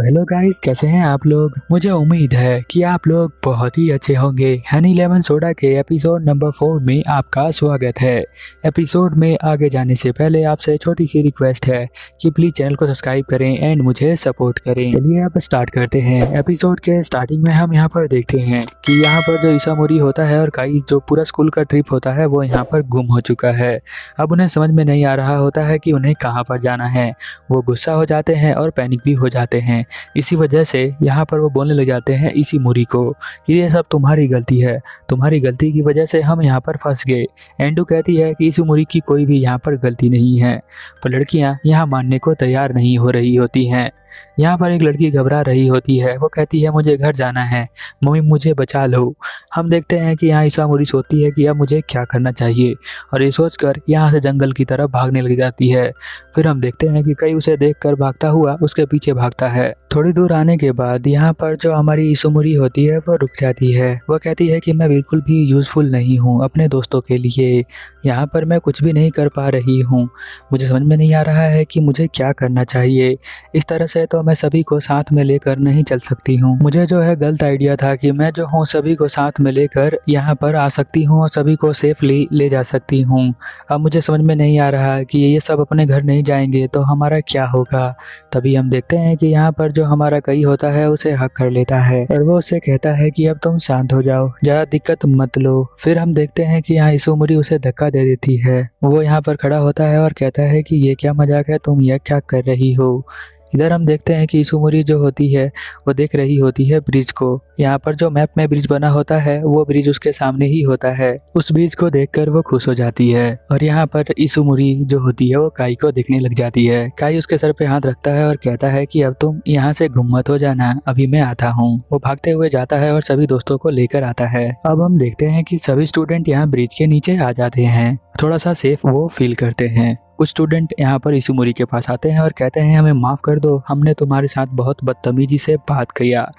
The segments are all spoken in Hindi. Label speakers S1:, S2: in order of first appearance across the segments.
S1: हेलो गाइस, कैसे हैं आप लोग। मुझे उम्मीद है कि आप लोग बहुत ही अच्छे होंगे। हनी लेमन सोडा के एपिसोड नंबर 4 में आपका स्वागत है। एपिसोड में आगे जाने से पहले आपसे छोटी सी रिक्वेस्ट है कि प्लीज चैनल को सब्सक्राइब करें एंड मुझे सपोर्ट करें। चलिए अब स्टार्ट करते हैं। एपिसोड के स्टार्टिंग में हम यहाँ पर देखते हैं कि यहाँ पर जो इसामोरी होता है और काई जो पूरा स्कूल का ट्रिप होता है वो यहाँ पर गुम हो चुका है। अब उन्हें समझ में नहीं आ रहा होता है कि उन्हें कहाँ पर जाना है। वो गुस्सा हो जाते हैं और पैनिक भी हो जाते हैं। इसी वजह से यहाँ पर वो बोलने लग जाते हैं इसामोरी को कि ये सब तुम्हारी गलती है, तुम्हारी गलती की वजह से हम यहाँ पर फंस गए। एंडू कहती है कि इसामोरी की कोई भी यहाँ पर गलती नहीं है, पर लड़कियाँ यहाँ मानने को तैयार नहीं हो रही होती हैं। यहाँ पर एक लड़की घबरा रही होती है। वो कहती है मुझे घर जाना है, मम्मी मुझे बचा लो। हम देखते हैं कि यहाँ इसामोरी सोचती है कि अब मुझे क्या करना चाहिए और ये सोचकर यहाँ से जंगल की तरफ भागने लग जाती है। फिर हम देखते हैं कि कई उसे देखकर भागता हुआ उसके पीछे भागता है। थोड़ी दूर आने के बाद यहाँ पर जो हमारी इसामोरी होती है वो रुक जाती है। वो कहती है कि मैं बिल्कुल भी यूज़फुल नहीं हूँ अपने दोस्तों के लिए, यहाँ पर मैं कुछ भी नहीं कर पा रही हूँ। मुझे समझ में नहीं आ रहा है कि मुझे क्या करना चाहिए। इस तरह से तो मैं सभी को साथ में लेकर नहीं चल सकती हूँ। मुझे जो है गलत आइडिया था कि मैं जो हूँ सभी को साथ में लेकर यहाँ पर आ सकती हूँ और सभी को सेफली ले जा सकती हूँ। अब मुझे समझ में नहीं आ रहा कि ये सब अपने घर नहीं जाएंगे तो हमारा क्या होगा। तभी हम देखते हैं कि यहाँ पर जो हमारा कई होता है उसे हक कर लेता है और वो उससे कहता है कि अब तुम शांत हो जाओ, ज़्यादा दिक्कत मत लो। फिर हम देखते हैं कि यहाँ इसामोरी उसे धक्का दे देती है। वो यहाँ पर खड़ा होता है और कहता है कि ये क्या मजाक है, तुम ये क्या कर रही हो। इधर हम देखते हैं कि इसामोरी जो होती है वो देख रही होती है ब्रिज को। यहाँ पर जो मैप में ब्रिज बना होता है वो ब्रिज उसके सामने ही होता है। उस ब्रिज को देखकर वो खुश हो जाती है और यहाँ पर इसामोरी जो होती है वो काई को देखने लग जाती है। काई उसके सर पे हाथ रखता है और कहता है कि अब तुम यहाँ से गुम मत हो जाना, अभी मैं आता हूँ। वो भागते हुए जाता है और सभी दोस्तों को लेकर आता है। अब हम देखते हैं कि सभी स्टूडेंट यहाँ ब्रिज के नीचे आ जाते हैं, थोड़ा सा सेफ वो फील करते हैं। कुछ स्टूडेंट यहाँ पर इसामोरी के पास आते हैं और कहते हैं हमें माफ़ कर दो, हमने तुम्हारे साथ बहुत बदतमीजी से बात किया।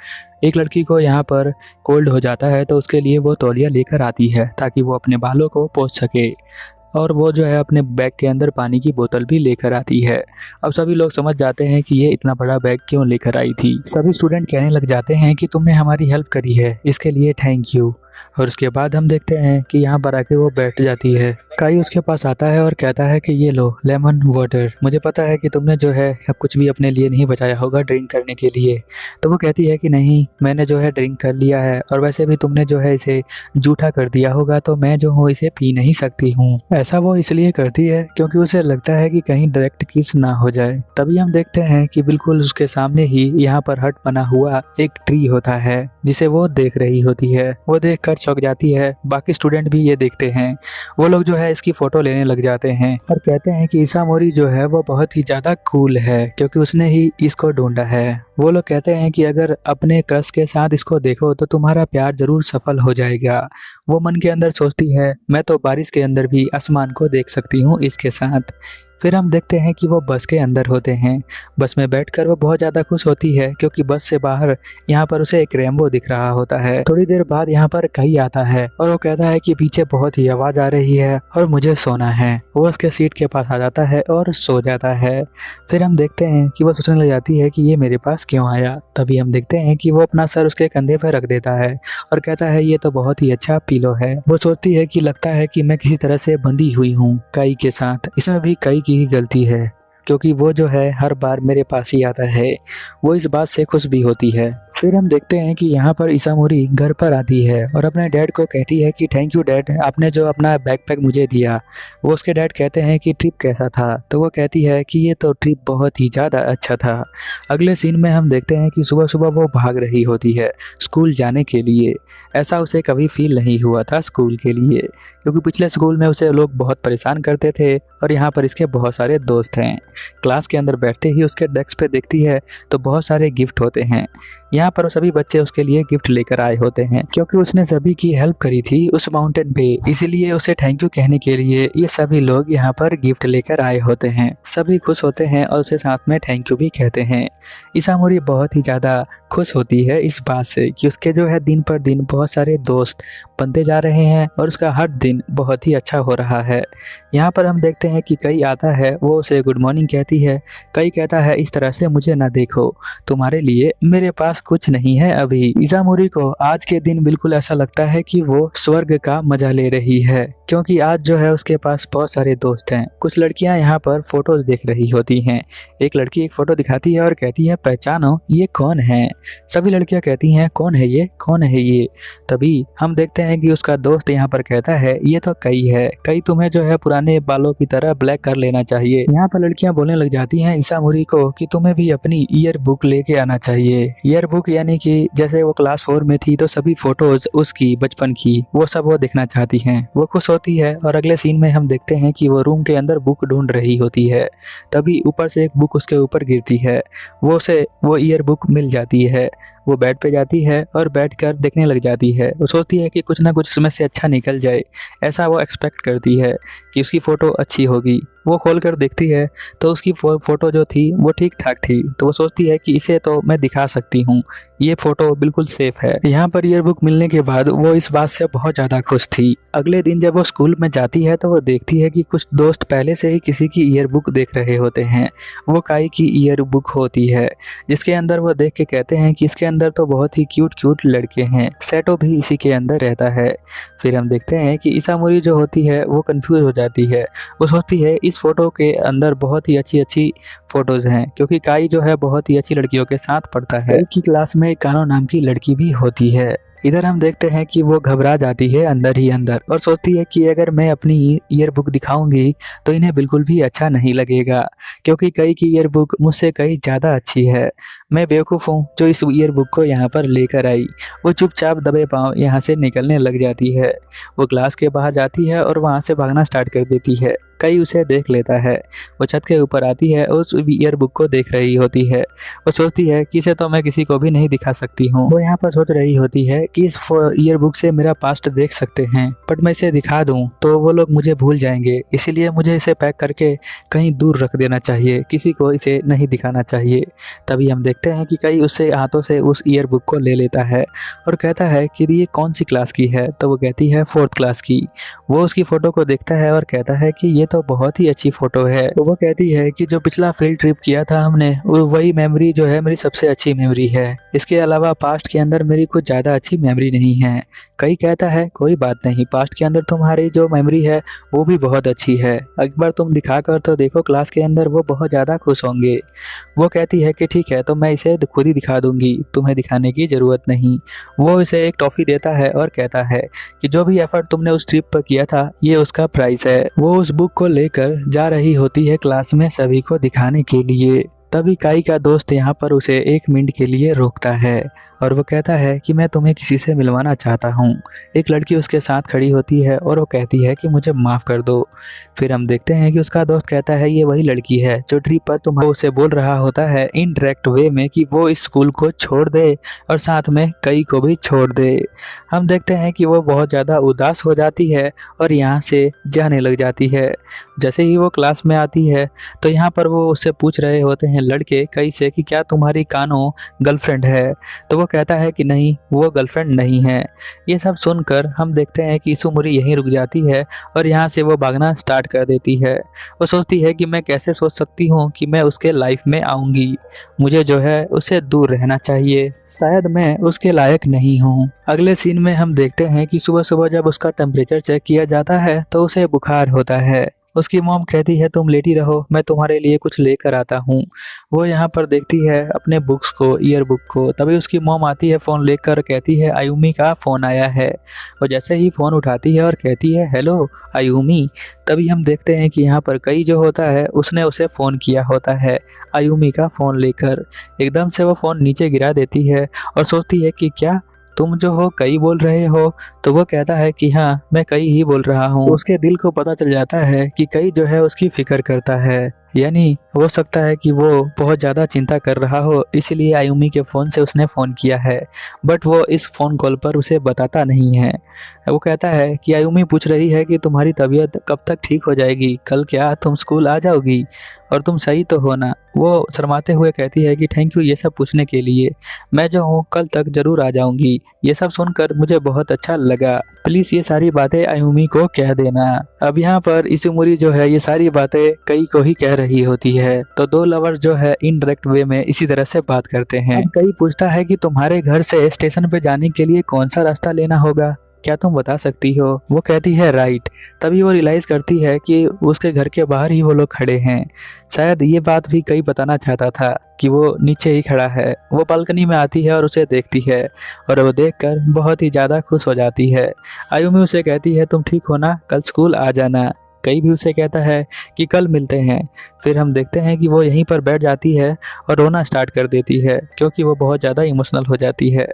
S1: एक लड़की को यहाँ पर कोल्ड हो जाता है तो उसके लिए वो तौलिया लेकर आती है ताकि वो अपने बालों को पोंछ सके और वो जो है अपने बैग के अंदर पानी की बोतल भी लेकर आती है। अब सभी लोग समझ जाते हैं कि ये इतना बड़ा बैग क्यों लेकर आई थी। सभी स्टूडेंट कहने लग जाते हैं कि तुमने हमारी हेल्प करी है, इसके लिए थैंक यू। और उसके बाद हम देखते हैं कि यहाँ पर आके वो बैठ जाती है। काई उसके पास आता है और कहता है कि ये लो लेमन वाटर, मुझे पता है कि तुमने जो है कुछ भी अपने लिए नहीं बचाया होगा ड्रिंक करने के लिए। तो वो कहती है कि नहीं, मैंने जो है ड्रिंक कर लिया है और वैसे भी तुमने जो है इसे जूठा कर दिया होगा तो मैं जो हूँ इसे पी नहीं सकती हूँ। ऐसा वो इसलिए करती है क्योंकि उसे लगता है कि कहीं डायरेक्ट किस ना हो जाए। तभी हम देखते हैं कि बिल्कुल उसके सामने ही यहाँ पर हट बना हुआ एक ट्री होता है जिसे वो देख रही होती है। वो देख कर चौंक जाती है। बाकी स्टूडेंट भी ये देखते हैं। वो लोग जो है इसकी फोटो लेने लग जाते हैं और कहते हैं कि इसामोरी जो है वो बहुत ही ज्यादा कूल है क्योंकि उसने ही इसको ढूंढा है। वो लोग कहते हैं कि अगर अपने क्रश के साथ इसको देखो तो तुम्हारा प्यार जरूर सफल हो जाएगा। वो मन के अंदर सोचती है मैं तो बारिश के अंदर भी आसमान को देख सकती हूँ इसके साथ। फिर हम देखते हैं कि वो बस के अंदर होते हैं। बस में बैठकर वो बहुत ज़्यादा खुश होती है क्योंकि बस से बाहर यहाँ पर उसे एक रेनबो दिख रहा होता है। थोड़ी देर बाद यहाँ पर कई आता है और वो कहता है कि पीछे बहुत ही आवाज़ आ रही है और मुझे सोना है। वो उसके सीट के पास आ जाता है और सो जाता है। फिर हम देखते हैं कि वो सोचने लग जाती है कि ये मेरे पास क्यों आया। तभी हम देखते हैं कि वो अपना सर उसके कंधे पर रख देता है और कहता है ये तो बहुत ही अच्छा पिलो है। वो सोचती है कि लगता है कि मैं किसी तरह से बंधी हुई हूँ काई के साथ। इसमें भी काई की ही गलती है क्योंकि वो जो है हर बार मेरे पास ही आता है। वो इस बात से खुश भी होती है। फिर हम देखते हैं कि यहाँ पर इसामोरी घर पर आती है और अपने डैड को कहती है कि थैंक यू डैड, आपने जो अपना बैकपैक मुझे दिया। वो उसके डैड कहते हैं कि ट्रिप कैसा था, तो वो कहती है कि ये तो ट्रिप बहुत ही ज़्यादा अच्छा था। अगले सीन में हम देखते हैं कि सुबह सुबह वो भाग रही होती है स्कूल जाने के लिए। ऐसा उसे कभी फील नहीं हुआ था स्कूल के लिए क्योंकि पिछले स्कूल में उसे लोग बहुत परेशान करते थे और यहाँ पर इसके बहुत सारे दोस्त हैं। क्लास के अंदर बैठते ही उसके डेस्क पे देखती है तो बहुत सारे गिफ्ट होते हैं। यहाँ यहाँ पर सभी बच्चे उसके लिए गिफ्ट लेकर आए होते हैं क्योंकि उसने सभी की हेल्प करी थी उस माउंटेन पे, इसीलिए उसे थैंक यू कहने के लिए ये सभी लोग यहाँ पर गिफ्ट लेकर आए होते हैं। सभी खुश होते हैं और उसे साथ में थैंक यू भी कहते हैं। इसामुरी बहुत ही ज़्यादा खुश होती है इस बात से कि उसके जो है दिन पर दिन बहुत सारे दोस्त बनते जा रहे हैं और उसका हर दिन बहुत ही अच्छा हो रहा है। यहाँ पर हम देखते हैं कि कई आता है, वो उसे गुड मॉर्निंग कहती है। कई कहता है इस तरह से मुझे ना देखो, तुम्हारे लिए मेरे पास कुछ नहीं है अभी। इसामुरी को आज के दिन बिल्कुल ऐसा लगता है कि वो स्वर्ग का मजा ले रही है क्योंकि आज जो है उसके पास बहुत सारे दोस्त हैं। कुछ लड़कियां यहाँ पर फोटोज देख रही होती हैं। एक लड़की एक फोटो दिखाती है और कहती है पहचानो ये कौन है। सभी लड़कियां कहती हैं कौन है ये, कौन है ये। तभी हम देखते हैं कि उसका दोस्त यहाँ पर कहता है ये तो कई है, कई तुम्हें जो है पुराने बालों की तरह ब्लैक कर लेना चाहिए। यहाँ पर लड़कियां बोलने लग जाती हैं इसामुरी को कि तुम्हें भी अपनी ईयर बुक लेके आना चाहिए। ईयर बुक यानी कि जैसे वो क्लास 4 में थी तो सभी फोटोज उसकी बचपन की वो सब वो देखना चाहती हैं। वो खुश होती है और अगले सीन में हम देखते हैं कि वो रूम के अंदर बुक ढूंढ रही होती है। तभी ऊपर से एक बुक उसके ऊपर गिरती है, वो उसे वो ईयर बुक मिल जाती है। वो बेड पे जाती है और बैठकर देखने लग जाती है। वो सोचती है कि कुछ ना कुछ इसमें से अच्छा निकल जाए, ऐसा वो एक्सपेक्ट करती है कि उसकी फ़ोटो अच्छी होगी। वो खोल कर देखती है तो उसकी फ़ोटो जो थी वो ठीक ठाक थी। तो वो सोचती है कि इसे तो मैं दिखा सकती हूँ, ये फ़ोटो बिल्कुल सेफ़ है। यहाँ पर ईयर बुक मिलने के बाद वो इस बात से बहुत ज़्यादा खुश थी। अगले दिन जब वो स्कूल में जाती है तो वो देखती है कि कुछ दोस्त पहले से ही किसी की ईयर बुक देख रहे होते हैं। वो काई की ईयर बुक होती है जिसके अंदर वो देख के कहते हैं कि इसके अंदर तो बहुत ही क्यूट क्यूट लड़के हैं। सेटो भी इसी के अंदर रहता है। फिर हम देखते हैं कि इसामुरी जो होती है वो कंफ्यूज हो जाती है। वो सोचती है इस फोटो के अंदर बहुत ही अच्छी अच्छी फोटोज हैं क्योंकि काई जो है बहुत ही अच्छी लड़कियों के साथ पढ़ता है। एक ही क्लास में कानो नाम की लड़की भी होती है। इधर हम देखते हैं कि वो घबरा जाती है अंदर ही अंदर और सोचती है कि अगर मैं अपनी ईयर बुक दिखाऊंगी तो इन्हें बिल्कुल भी अच्छा नहीं लगेगा क्योंकि कई की ईयर बुक मुझसे कहीं ज़्यादा अच्छी है। मैं बेवकूफ़ हूँ जो इस ईयर बुक को यहाँ पर लेकर आई। वो चुपचाप दबे पाँव यहाँ से निकलने लग जाती है। वो क्लास के बाहर जाती है और वहाँ से भागना स्टार्ट कर देती है। कई उसे देख लेता है। वो छत के ऊपर आती है और उस ईयर बुक को देख रही होती है। वो सोचती है कि इसे तो मैं किसी को भी नहीं दिखा सकती हूँ। वो यहाँ पर सोच रही होती है कि इस ईयर बुक से मेरा पास्ट देख सकते हैं, बट मैं इसे दिखा दूँ तो वो लोग मुझे भूल जाएंगे, इसीलिए मुझे इसे पैक करके कहीं दूर रख देना चाहिए, किसी को इसे नहीं दिखाना चाहिए। तभी हम देखते हैं कि कई उससे हाथों से उस ईयर बुक को ले लेता है और कहता है कि ये कौन सी क्लास की है। तो वो कहती है 4th क्लास की। वो उसकी फ़ोटो को देखता है और कहता है कि ये तो बहुत ही अच्छी फ़ोटो है। तो वो कहती है कि जो पिछला फील्ड ट्रिप किया था हमने वही मेमोरी जो है मेरी सबसे अच्छी मेमोरी है, इसके अलावा पास्ट के अंदर मेरी कुछ ज़्यादा अच्छी मेमोरी नहीं है। कई कहता है कोई बात नहीं, पास्ट के अंदर तुम्हारी जो मेमोरी है वो भी बहुत अच्छी है, एक बार तुम दिखा कर तो देखो क्लास के अंदर, वो बहुत ज़्यादा खुश होंगे। वो कहती है कि ठीक है तो मैं इसे खुद ही दिखा दूंगी, तुम्हें दिखाने की ज़रूरत नहीं। वो इसे एक टॉफ़ी देता है और कहता है कि जो भी एफर्ट तुमने उस ट्रिप पर किया था ये उसका प्राइस है। वो उस बुक को लेकर जा रही होती है क्लास में सभी को दिखाने के लिए। तभी काई का दोस्त यहाँ पर उसे 1 मिनट के लिए रोकता है और वो कहता है कि मैं तुम्हें किसी से मिलवाना चाहता हूँ। एक लड़की उसके साथ खड़ी होती है और वो कहती है कि मुझे माफ़ कर दो। फिर हम देखते हैं कि उसका दोस्त कहता है ये वही लड़की है जो ट्रिप पर तुम उसे बोल रहा होता है इनडायरेक्ट वे में कि वो इस स्कूल को छोड़ दे और साथ में कई को भी छोड़ दे। हम देखते हैं कि वो बहुत ज़्यादा उदास हो जाती है और यहाँ से जाने लग जाती है। जैसे ही वो क्लास में आती है तो यहाँ पर वो उससे पूछ रहे होते हैं लड़के कई से कि क्या तुम्हारी कानो गर्लफ्रेंड है। तो वो कहता है कि नहीं, वो गर्लफ्रेंड नहीं है। ये सब सुनकर हम देखते हैं कि इसामुरी यहीं रुक जाती है और यहाँ से वो भागना स्टार्ट कर देती है। वो सोचती है कि मैं कैसे सोच सकती हूँ कि मैं उसके लाइफ में आऊँगी, मुझे जो है उससे दूर रहना चाहिए, शायद मैं उसके लायक नहीं हूँ। अगले सीन में हम देखते हैं कि सुबह सुबह जब उसका टेम्परेचर चेक किया जाता है तो उसे बुखार होता है। उसकी मॉम कहती है तुम लेटी रहो, मैं तुम्हारे लिए कुछ लेकर आता हूँ। वो यहाँ पर देखती है अपने बुक्स को, ईयर बुक को। तभी उसकी मॉम आती है फ़ोन लेकर, कहती है आयुमी का फ़ोन आया है। वो जैसे ही फ़ोन उठाती है और कहती है हेलो आयुमी। तभी हम देखते हैं कि यहाँ पर कई जो होता है उसने उसे फ़ोन किया होता है आयुमी का फ़ोन लेकर। एकदम से वो फ़ोन नीचे गिरा देती है और सोचती है कि क्या तुम जो हो कई बोल रहे हो। तो वो कहता है कि हाँ मैं कई ही बोल रहा हूँ। उसके दिल को पता चल जाता है कि कई जो है उसकी फ़िक्र करता है। यानी हो सकता है कि वो बहुत ज़्यादा चिंता कर रहा हो, इसलिए आयुमी के फ़ोन से उसने फ़ोन किया है, बट वो इस फ़ोन कॉल पर उसे बताता नहीं है। वो कहता है कि आयुमी पूछ रही है कि तुम्हारी तबीयत कब तक ठीक हो जाएगी, कल क्या तुम स्कूल आ जाओगी और तुम सही तो हो ना। वो शर्माते हुए कहती है कि थैंक यू ये सब पूछने के लिए, मैं जो हूँ कल तक ज़रूर आ जाऊँगी। ये सब सुनकर मुझे बहुत अच्छा लगा, प्लीज़ ये सारी बातें आयुमी को कह देना। अब यहाँ पर इसुमुरी जो है ये सारी बातें कई को ही कह रही होती है, तो दो लवर्स जो है इनडायरेक्ट वे में इसी तरह से बात करते हैं। अब कई पूछता है कि तुम्हारे घर से स्टेशन पे जाने के लिए कौन सा रास्ता लेना होगा, क्या तुम बता सकती हो। वो कहती है राइट। तभी वो रियलाइज करती है कि उसके घर के बाहर ही वो लोग खड़े हैं। शायद ये बात भी कई बताना चाहता था कि वो नीचे ही खड़ा है। वो बालकनी में आती है और उसे देखती है और वो देखकर बहुत ही ज़्यादा खुश हो जाती है। आयुमी उसे कहती है तुम ठीक हो ना, कल स्कूल आ जाना। कई भी उसे कहता है कि कल मिलते हैं। फिर हम देखते हैं कि वो यहीं पर बैठ जाती है और रोना स्टार्ट कर देती है क्योंकि वो बहुत ज़्यादा इमोशनल हो जाती है।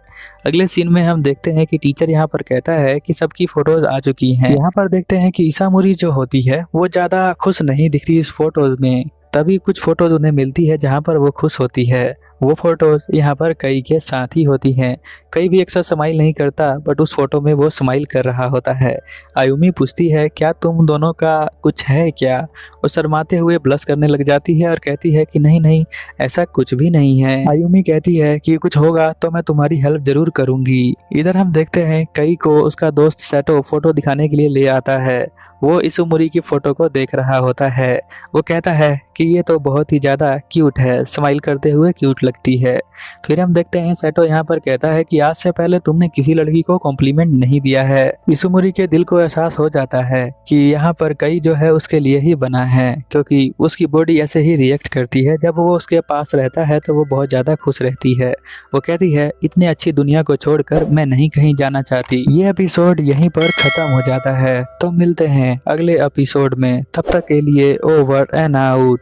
S1: अगले सीन में हम देखते हैं कि टीचर यहाँ पर कहता है कि सबकी फ़ोटोज़ आ चुकी हैं। यहाँ पर देखते हैं कि इसामुरी जो होती है वो ज़्यादा खुश नहीं दिखती इस फोटोज़ में। तभी कुछ फ़ोटोज़ उन्हें मिलती है जहाँ पर वो खुश होती है। वो फोटोज़ यहाँ पर कई के साथ ही होती हैं। कई भी अक्सर स्माइल नहीं करता, बट उस फोटो में वो स्माइल कर रहा होता है। आयुमी पूछती है क्या तुम दोनों का कुछ है क्या। वो शर्माते हुए ब्लश करने लग जाती है और कहती है कि नहीं नहीं, ऐसा कुछ भी नहीं है। आयुमी कहती है कि कुछ होगा तो मैं तुम्हारी हेल्प जरूर करूंगी। इधर हम देखते हैं कई को उसका दोस्त सेटो फोटो दिखाने के लिए ले आता है। वो इसुमुरी की फोटो को देख रहा होता है। वो कहता है कि ये तो बहुत ही ज़्यादा क्यूट है, स्माइल करते हुए क्यूट लगती है। फिर हम देखते हैं सेटो यहाँ पर कहता है कि आज से पहले तुमने किसी लड़की को कॉम्प्लीमेंट नहीं दिया है। इसुमुरी के दिल को एहसास हो जाता है कि यहाँ पर कई जो है उसके लिए ही बना है, क्योंकि उसकी बॉडी ऐसे ही रिएक्ट करती है। जब वो उसके पास रहता है तो वो बहुत ज़्यादा खुश रहती है। वो कहती है इतनी अच्छी दुनिया को छोड़कर मैं नहीं कहीं जाना चाहती। ये एपिसोड यहीं पर ख़त्म हो जाता है। तो मिलते हैं अगले एपिसोड में, तब तक के लिए ओवर एंड आउट।